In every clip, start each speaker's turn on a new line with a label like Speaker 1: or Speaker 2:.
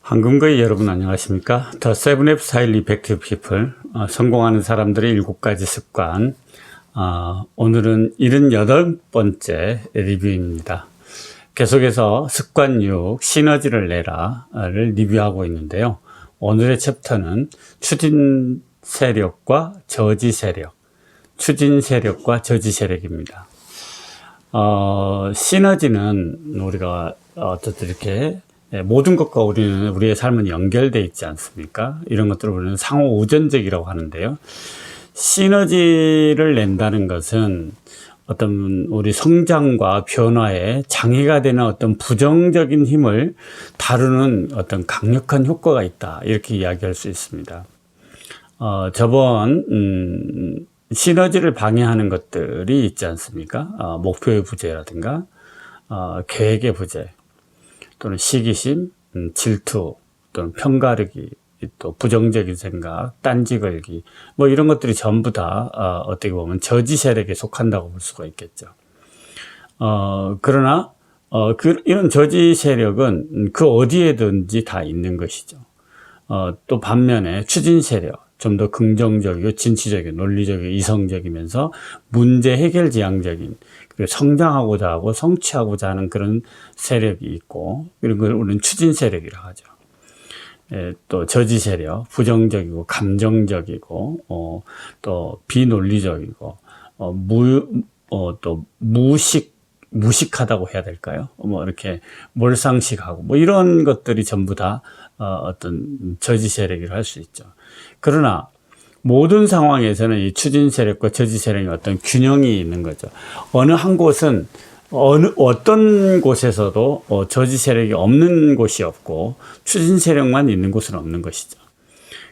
Speaker 1: 황금거의 여러분 안녕하십니까? 더 세븐 스타일 이펙티브 피플, 성공하는 사람들의 7가지 습관. 오늘은 78번째 리뷰입니다. 계속해서 습관 6 시너지를 내라를 리뷰하고 있는데요. 오늘의 챕터는 추진 세력과 저지 세력, 추진 세력과 저지 세력입니다. 시너지는 우리가 어떻게 이렇게 모든 것과 우리의 삶은 연결되어 있지 않습니까? 이런 것들을 우리는 상호 우전적이라고 하는데요. 시너지를 낸다는 것은 어떤 우리 성장과 변화에 장애가 되는 어떤 부정적인 힘을 다루는 어떤 강력한 효과가 있다. 이렇게 이야기할 수 있습니다. 저번 시너지를 방해하는 것들이 있지 않습니까? 목표의 부재라든가 계획의 부재, 또는 시기심, 질투, 또는 편가르기, 또 부정적인 생각, 딴지 걸기, 뭐 이런 것들이 전부 다 어떻게 보면 저지 세력에 속한다고 볼 수가 있겠죠. 그러나 이런 저지 세력은 그 어디에든지 다 있는 것이죠. 또 반면에 추진 세력, 좀 더 긍정적이고 진취적이고 논리적이고 이성적이면서 문제 해결 지향적인, 그리고 성장하고자 하고 성취하고자 하는 그런 세력이 있고, 이런 걸 우리는 추진 세력이라고 하죠. 또 저지 세력, 부정적이고 감정적이고 또 비논리적이고 또 무식하다고 해야 될까요? 뭐 이렇게 몰상식하고 뭐 이런 것들이 전부 다 어떤 저지 세력이라고 할 수 있죠. 그러나 모든 상황에서는 이 추진 세력과 저지 세력의 어떤 균형이 있는 거죠. 어느 한 곳은 어떤 곳에서도 저지 세력이 없는 곳이 없고 추진 세력만 있는 곳은 없는 것이죠.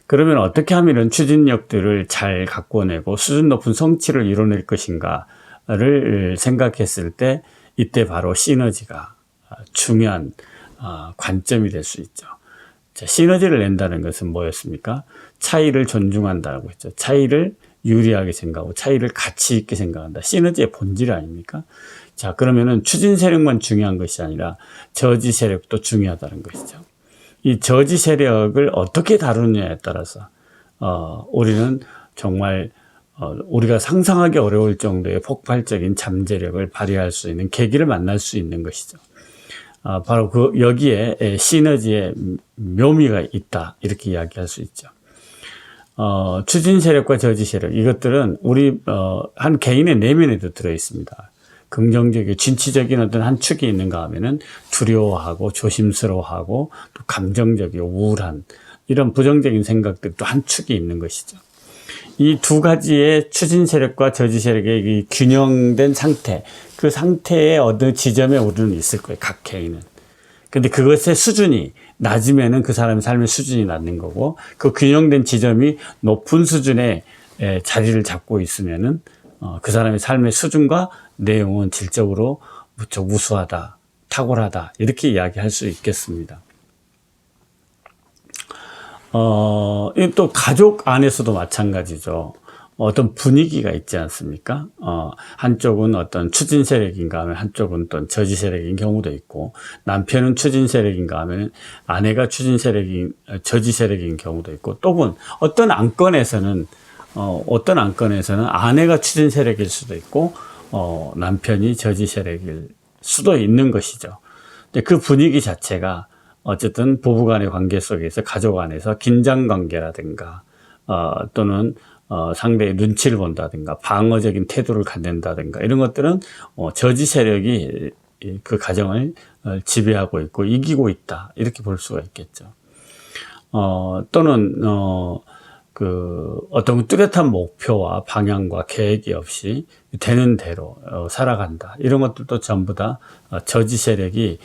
Speaker 1: 그러면 어떻게 하면 추진력들을 잘 가꿔내고 수준 높은 성취를 이뤄낼 것인가를 생각했을 때, 이때 바로 시너지가 중요한 관점이 될 수 있죠. 자, 시너지를 낸다는 것은 뭐였습니까? 차이를 존중한다고 했죠. 차이를 유리하게 생각하고 차이를 가치 있게 생각한다. 시너지의 본질 아닙니까? 자, 그러면은 추진 세력만 중요한 것이 아니라 저지 세력도 중요하다는 것이죠. 이 저지 세력을 어떻게 다루느냐에 따라서 우리는 정말 우리가 상상하기 어려울 정도의 폭발적인 잠재력을 발휘할 수 있는 계기를 만날 수 있는 것이죠. 바로 여기에 시너지의 묘미가 있다, 이렇게 이야기할 수 있죠. 추진 세력과 저지 세력, 이것들은 우리 한 개인의 내면에도 들어 있습니다. 긍정적이고 진취적인 어떤 한 축이 있는가 하면은 두려워하고 조심스러워하고 또 감정적이고 우울한 이런 부정적인 생각들도 한 축이 있는 것이죠. 이 두 가지의 추진 세력과 저지 세력의 이 균형된 상태, 그 상태의 어느 지점에 우리는 있을 거예요, 각 개인은. 근데 그것의 수준이 낮으면은 그 사람의 삶의 수준이 낮는 거고, 그 균형된 지점이 높은 수준의 자리를 잡고 있으면은 그 사람의 삶의 수준과 내용은 질적으로 무척 우수하다, 탁월하다, 이렇게 이야기할 수 있겠습니다. 또 가족 안에서도 마찬가지죠. 어떤 분위기가 있지 않습니까? 한쪽은 어떤 추진 세력인가 하면 한쪽은 또 저지 세력인 경우도 있고, 남편은 추진 세력인가 하면 아내가 추진 세력인, 저지 세력인 경우도 있고, 또는 어떤 안건에서는 아내가 추진 세력일 수도 있고, 남편이 저지 세력일 수도 있는 것이죠. 근데 그 분위기 자체가 어쨌든 부부간의 관계 속에서, 가족 안에서 긴장 관계라든가 또는 상대의 눈치를 본다든가 방어적인 태도를 갖는다든가 이런 것들은 저지 세력이 그 가정을 지배하고 있고 이기고 있다, 이렇게 볼 수가 있겠죠. 또는 어떤 뚜렷한 목표와 방향과 계획이 없이 되는 대로 살아간다, 이런 것들도 전부 다 저지 세력이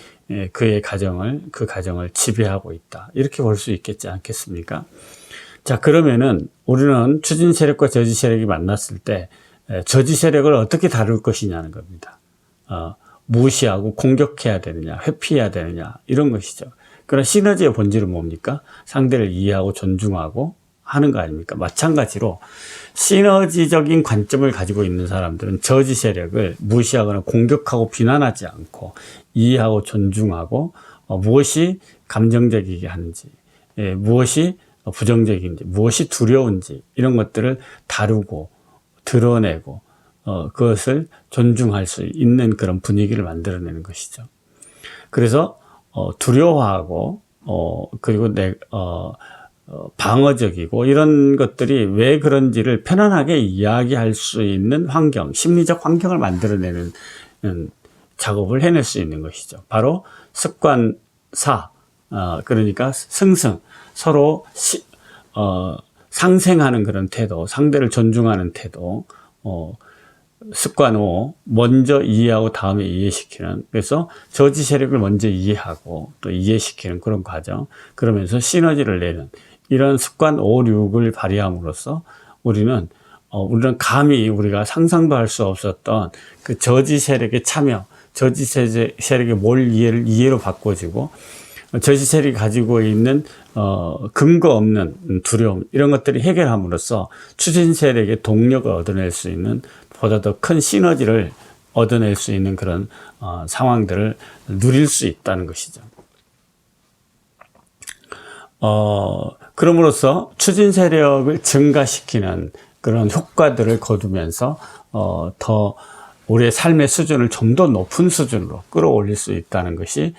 Speaker 1: 그 가정을 지배하고 있다, 이렇게 볼 수 있겠지 않겠습니까? 자, 그러면은 우리는 추진 세력과 저지 세력이 만났을 때 저지 세력을 어떻게 다룰 것이냐는 겁니다. 무시하고 공격해야 되느냐, 회피해야 되느냐, 이런 것이죠. 그러나 시너지의 본질은 뭡니까? 상대를 이해하고 존중하고 하는 거 아닙니까? 마찬가지로 시너지적인 관점을 가지고 있는 사람들은 저지 세력을 무시하거나 공격하고 비난하지 않고 이해하고 존중하고 무엇이 감정적이게 하는지, 무엇이 부정적인지, 무엇이 두려운지 이런 것들을 다루고 드러내고 그것을 존중할 수 있는 그런 분위기를 만들어내는 것이죠. 그래서 두려워하고 그리고 방어적이고 이런 것들이 왜 그런지를 편안하게 이야기할 수 있는 환경, 심리적 환경을 만들어내는 작업을 해낼 수 있는 것이죠. 바로 습관사, 그러니까 승승, 서로 상생하는 그런 태도, 상대를 존중하는 태도, 습관 5, 먼저 이해하고 다음에 이해시키는, 그래서 저지 세력을 먼저 이해하고 또 이해시키는 그런 과정, 그러면서 시너지를 내는 이런 습관 5, 6을 발휘함으로써 우리는 감히 우리가 상상도 할 수 없었던 그 저지 세력의 참여, 저지 세력의 이해로 바꿔지고, 저지 세력이 가지고 있는 근거 없는 두려움 이런 것들이 해결함으로써 추진 세력의 동력을 얻어낼 수 있는 보다 더 큰 시너지를 얻어낼 수 있는 그런 상황들을 누릴 수 있다는 것이죠. 그럼으로써 추진 세력을 증가시키는 그런 효과들을 거두면서 더 우리의 삶의 수준을 좀 더 높은 수준으로 끌어올릴 수 있다는 것이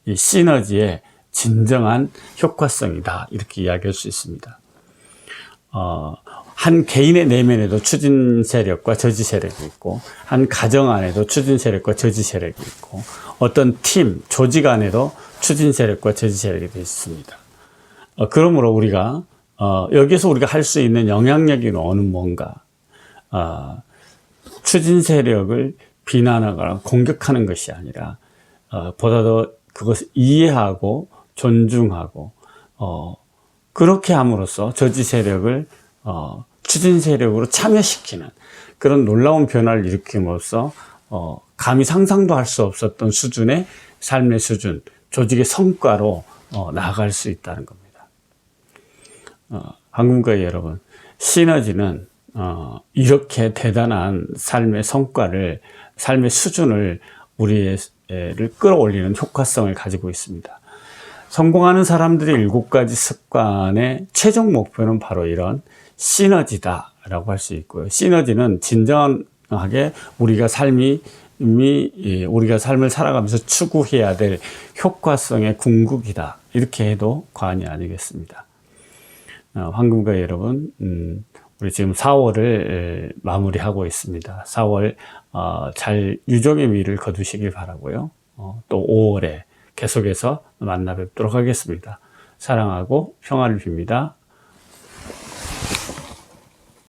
Speaker 1: 이 시너지의 진정한 효과성이다, 이렇게 이야기할 수 있습니다. 한 개인의 내면에도 추진 세력과 저지 세력이 있고, 한 가정 안에도 추진 세력과 저지 세력이 있고, 어떤 팀, 조직 안에도 추진 세력과 저지 세력이 있습니다. 그러므로 우리가 여기서 우리가 할 수 있는 영향력이 뭔가, 추진 세력을 비난하거나 공격하는 것이 아니라 보다 더 그것을 이해하고 존중하고 그렇게 함으로써 저지 세력을 추진 세력으로 참여시키는 그런 놀라운 변화를 일으킴으로써 감히 상상도 할 수 없었던 수준의 삶의 수준, 조직의 성과로 나아갈 수 있다는 겁니다. 황금과의 여러분, 시너지는 이렇게 대단한 삶의 성과를, 삶의 수준을 우리를 끌어올리는 효과성을 가지고 있습니다. 성공하는 사람들의 7가지 습관의 최종 목표는 바로 이런 시너지다라고 할 수 있고요. 시너지는 진정하게 우리가 삶을 살아가면서 추구해야 될 효과성의 궁극이다, 이렇게 해도 과언이 아니겠습니다. 황금과 여러분, 우리 지금 4월을 마무리하고 있습니다. 4월 잘 유종의 미를 거두시길 바라고요. 또 5월에 계속해서 만나 뵙도록 하겠습니다. 사랑하고 평화를 빕니다.